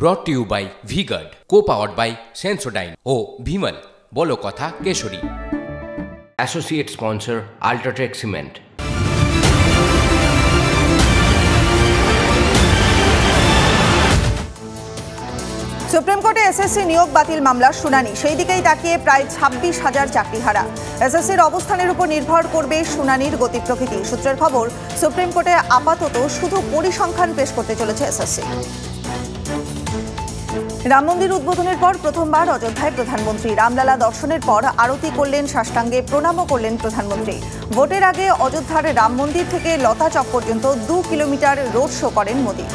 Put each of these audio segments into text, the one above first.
brought to you by V-Guard, co-powered by Sensodyne O Bhimal বলো কথা কেশরী। Associate sponsor Ultratech Cement। Supreme কোর্টে SSC নিয়োগ বাতিল মামলার শুনানি, সেই দিকেই তাকিয়ে প্রায় 26,000 চাকরিহারা। এসএসসির অবস্থানের উপর নির্ভর করবে শুনানির গতি প্রকৃতি। সূত্রের খবর, সুপ্রিম কোর্টে আপাতত শুধু পরিসংখ্যান পেশ করতে চলেছে এসএসসি। রাম মন্দির উদ্বোধনের পর প্রথমবার অযোধ্যায় প্রধানমন্ত্রী। রামলালা দর্শনের পর আরতি করলেন, সাষ্টাঙ্গে প্রণামও করলেন প্রধানমন্ত্রী। ভোটের আগে অযোধ্যার রাম মন্দির থেকে লতা চক পর্যন্ত 2 কিলোমিটার রোড শো করেন মোদী।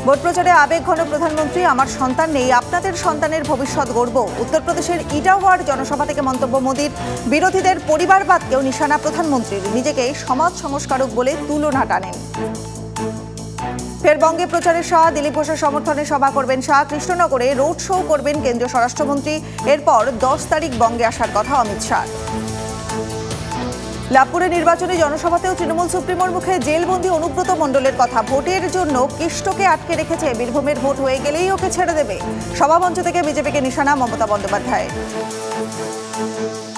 ভোট প্রচারে আবেগঘন প্রধানমন্ত্রী, আমার সন্তান নেই, আপনাদের সন্তানের ভবিষ্যৎ গড়ব। উত্তরপ্রদেশের ইটাওয়ার জনসভা থেকে মন্তব্য মোদীর। বিরোধীদের পরিবারবাদকেও নিশানা প্রধানমন্ত্রীর। নিজেকে সমাজ সংস্কারক বলে তুলনা টানেন। ফের বঙ্গে প্রচারের শাহ, দিলীপ ঘোষের সমর্থনে সভা করবেন শাহ। কৃষ্ণনগরে রোড শো করবেন কেন্দ্রীয় স্বরাষ্ট্রমন্ত্রী। এরপর 10 তারিখ বঙ্গে আসার কথা অমিত শাহ। লাভপুরে নির্বাচনী জনসভাতেও তৃণমূল সুপ্রিমোর মুখে জেলবন্দি অনুব্রত মণ্ডলের কথা। ভোটের জন্য কেষ্টকে আটকে রেখেছে, বীরভূমের ভোট হয়ে গেলেই ওকে ছেড়ে দেবে। সভামঞ্চ থেকে বিজেপিকে নিশানা মমতা বন্দ্যোপাধ্যায়।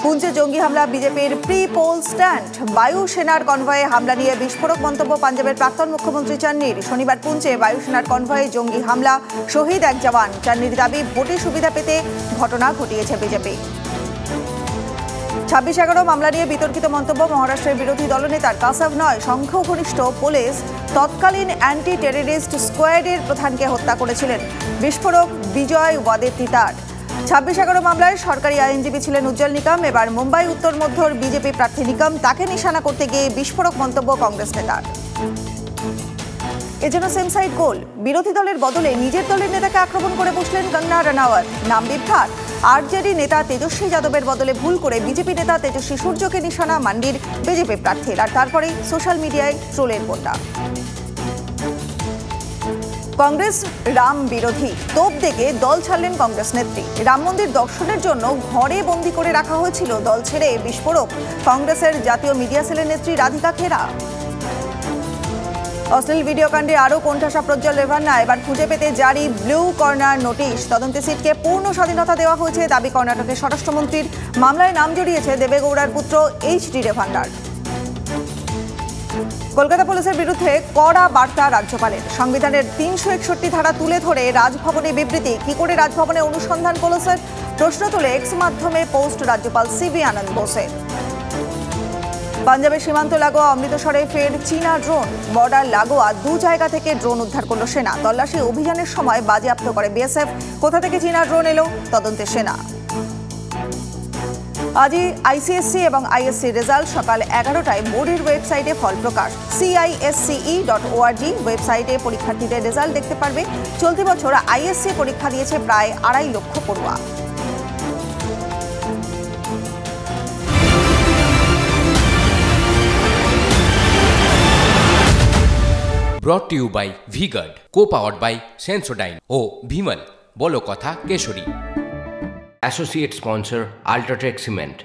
পুঞ্চে জঙ্গি হামলা, বিজেপির প্রি পোল স্ট্যান্ড। বায়ুসেনার কনভয়ে হামলা নিয়ে বিস্ফোরক মন্তব্য পাঞ্জাবের প্রাক্তন মুখ্যমন্ত্রী চান্নির। শনিবার পুঞ্চে বায়ুসেনার কনভয়ে জঙ্গি হামলা, শহীদ এক জওয়ান। চান্নির দাবি, ভোটে সুবিধা পেতে ঘটনা ঘটিয়েছে বিজেপি। 26/11 মামলা নিয়ে বিতর্কিত মন্তব্য মহারাষ্ট্রের বিরোধী দলনেতার। কাসাভ নয়, সংখ্যাগরিষ্ঠ পুলিশ তৎকালীন অ্যান্টি টেররিস্ট স্কোয়াডের প্রধানকে হত্যা করেছিলেন। বিস্ফোরক বিজয় ওয়াদেতিতার। 26/11 মামলায় সরকারি আইনজীবী ছিলেন উজ্জ্বল নিকম। এবার মুম্বাই উত্তর মধ্যর বিজেপি প্রার্থী নিকম, তাকে নিশানা করতে গিয়ে বিস্ফোরক মন্তব্য কংগ্রেস নেতার। এ যেন সেম সাইড গোল। বিরোধী দলের বদলে নিজের দলের নেতাকে আক্রমণ করে বসলেন কঙ্গনা রানাওয়াত। নাম বিভ্রাট। আরজেডি নেতা তেজস্বী যাদবের বদলে ভুল করে বিজেপি নেতা তেজস্বী সূর্যকে নিশানা মান্ডির বিজেপি প্রার্থীর। আর তারপরেই সোশ্যাল মিডিয়ায় ট্রোলের বন্যা। কংগ্রেস রাম বিরোধী, তোপ দেখে দল ছাড়লেন কংগ্রেস নেত্রী। রাম মন্দির দর্শনের জন্য ঘরে বন্দি করে রাখা হয়েছিল, দল ছেড়ে বিস্ফোরক। কংগ্রেসের জাতীয় মিডিয়া সেলের নেত্রী রাধিকা খেরা। অশ্লীল ভিডিও কাণ্ডে আরও কোণঠাসা প্রজ্জ্বল রেভান্না। এবার খুঁজে পেতে জারি ব্লু কর্নার নোটিশ। তদন্তে সিটকে পূর্ণ স্বাধীনতা দেওয়া হয়েছে, দাবি কর্ণাটকের স্বরাষ্ট্রমন্ত্রীর। মামলায় নাম জড়িয়েছে দেবেগৌড়ার পুত্র এইচ.ডি. রেভান্নার। কলকাতা পুলিশের বিরুদ্ধে কড়া বার্তা রাজ্যপালের। সংবিধানের 361 ধারা তুলে ধরে রাজভবনে বিবৃতি। কি করে রাজভবনে অনুসন্ধান পুলিশের? প্রশ্ন তুলে এক্স মাধ্যমে পোস্ট রাজ্যপাল সিবি আনন্দ বোসের। পাঞ্জাবের সীমান্ত লাগোয়া অমৃতসরে ফের চীনা ড্রোন। বর্ডার লাগোয়া 2 জায়গা থেকে ড্রোন উদ্ধার করল সেনা। তল্লাশি অভিযানের সময় বাজেয়াপ্ত করে বিএসএফ। কোথা থেকে চীনা ড্রোন এলো, তদন্তে সেনা। আজই আইসিএসসি এবং আইএসসি রেজাল্ট। সকাল 11টায় বোর্ডের ওয়েবসাইটে ফল প্রকাশ। CISCE.org ওয়েবসাইটে পরীক্ষার্থীদের রেজাল্ট দেখতে পারবে। চলতি বছর আইএসসি পরীক্ষা দিয়েছে প্রায় 2.5 লক্ষ পড়ুয়া। brought to you by V-Guard, co-powered by Sensodyne O Bhimal বলো কথা কেশরী। Associate sponsor Ultratech Cement।